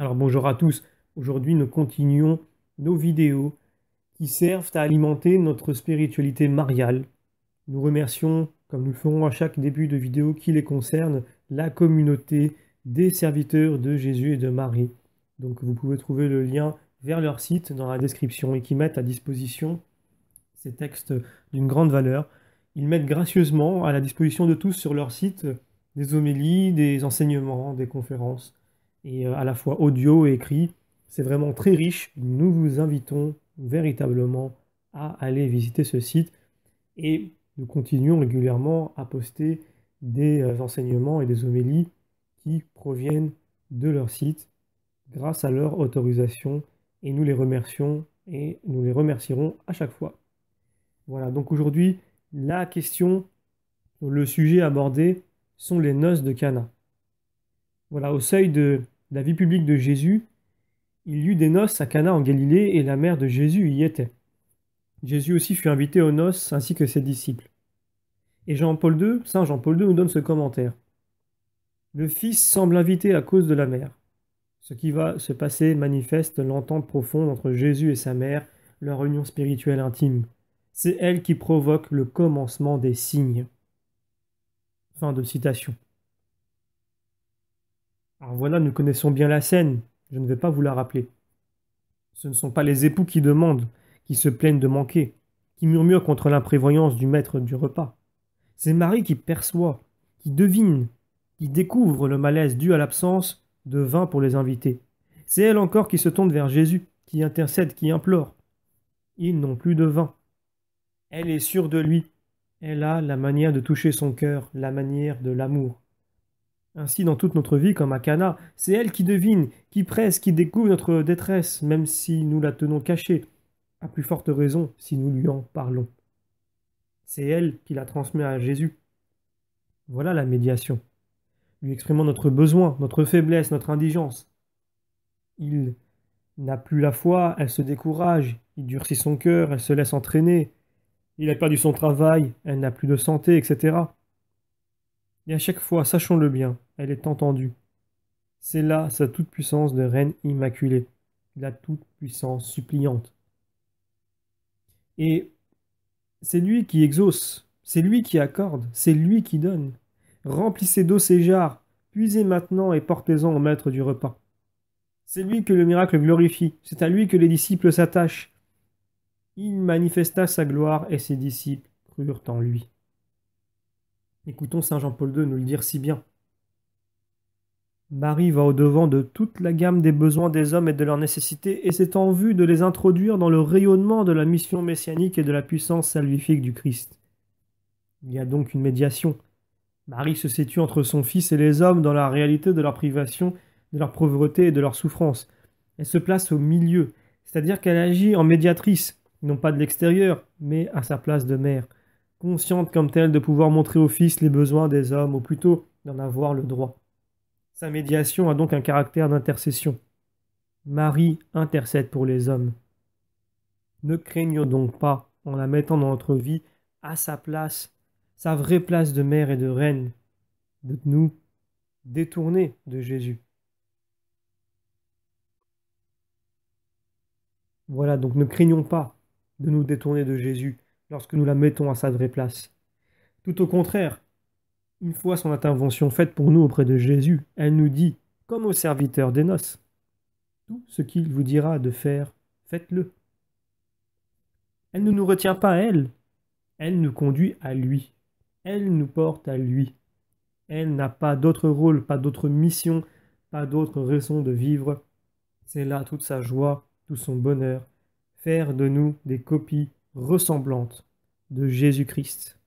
Alors bonjour à tous, aujourd'hui nous continuons nos vidéos qui servent à alimenter notre spiritualité mariale. Nous remercions, comme nous le ferons à chaque début de vidéo qui les concerne, la communauté des serviteurs de Jésus et de Marie. Donc vous pouvez trouver le lien vers leur site dans la description et qui mettent à disposition ces textes d'une grande valeur. Ils mettent gracieusement à la disposition de tous sur leur site des homélies, des enseignements, des conférences, et à la fois audio et écrit. C'est vraiment très riche. Nous vous invitons véritablement à aller visiter ce site et nous continuons régulièrement à poster des enseignements et des homélies qui proviennent de leur site grâce à leur autorisation et nous les remercions et nous les remercierons à chaque fois. Voilà, donc aujourd'hui, la question, le sujet abordé sont les noces de Cana. Voilà, au seuil de la vie publique de Jésus, il y eut des noces à Cana en Galilée et la mère de Jésus y était. Jésus aussi fut invité aux noces ainsi que ses disciples. Et Saint Jean-Paul II nous donne ce commentaire. Le Fils semble invité à cause de la mère. Ce qui va se passer manifeste l'entente profonde entre Jésus et sa mère, leur union spirituelle intime. C'est elle qui provoque le commencement des signes. Fin de citation. Alors voilà, nous connaissons bien la scène, je ne vais pas vous la rappeler. Ce ne sont pas les époux qui demandent, qui se plaignent de manquer, qui murmurent contre l'imprévoyance du maître du repas. C'est Marie qui perçoit, qui devine, qui découvre le malaise dû à l'absence de vin pour les invités. C'est elle encore qui se tourne vers Jésus, qui intercède, qui implore. Ils n'ont plus de vin. Elle est sûre de lui. Elle a la manière de toucher son cœur, la manière de l'amour. Ainsi, dans toute notre vie, comme à Cana, c'est elle qui devine, qui presse, qui découvre notre détresse, même si nous la tenons cachée, à plus forte raison si nous lui en parlons. C'est elle qui la transmet à Jésus. Voilà la médiation. Lui exprimant notre besoin, notre faiblesse, notre indigence. Il n'a plus la foi, elle se décourage, il durcit son cœur, elle se laisse entraîner. Il a perdu son travail, elle n'a plus de santé, etc. Et à chaque fois, sachons-le bien, elle est entendue. C'est là sa toute-puissance de reine immaculée, la toute-puissance suppliante. Et c'est lui qui exauce, c'est lui qui accorde, c'est lui qui donne. Remplissez d'eau ces jarres, puisez maintenant et portez-en au maître du repas. C'est lui que le miracle glorifie, c'est à lui que les disciples s'attachent. Il manifesta sa gloire et ses disciples crurent en lui. Écoutons Saint Jean-Paul II nous le dire si bien. Marie va au-devant de toute la gamme des besoins des hommes et de leurs nécessités, et c'est en vue de les introduire dans le rayonnement de la mission messianique et de la puissance salvifique du Christ. Il y a donc une médiation. Marie se situe entre son Fils et les hommes dans la réalité de leur privation, de leur pauvreté et de leur souffrance. Elle se place au milieu, c'est-à-dire qu'elle agit en médiatrice, non pas de l'extérieur, mais à sa place de mère, consciente comme telle de pouvoir montrer au Fils les besoins des hommes, ou plutôt d'en avoir le droit. Sa médiation a donc un caractère d'intercession. Marie intercède pour les hommes. Ne craignons donc pas, en la mettant dans notre vie, à sa place, sa vraie place de mère et de reine, de nous détourner de Jésus. Voilà, donc ne craignons pas de nous détourner de Jésus lorsque nous la mettons à sa vraie place. Tout au contraire, une fois son intervention faite pour nous auprès de Jésus, elle nous dit, comme au serviteur des noces, tout ce qu'il vous dira de faire, faites-le. Elle ne nous retient pas à elle, elle nous conduit à lui, elle nous porte à lui. Elle n'a pas d'autre rôle, pas d'autre mission, pas d'autre raison de vivre. C'est là toute sa joie, tout son bonheur, faire de nous des copies ressemblantes de Jésus-Christ.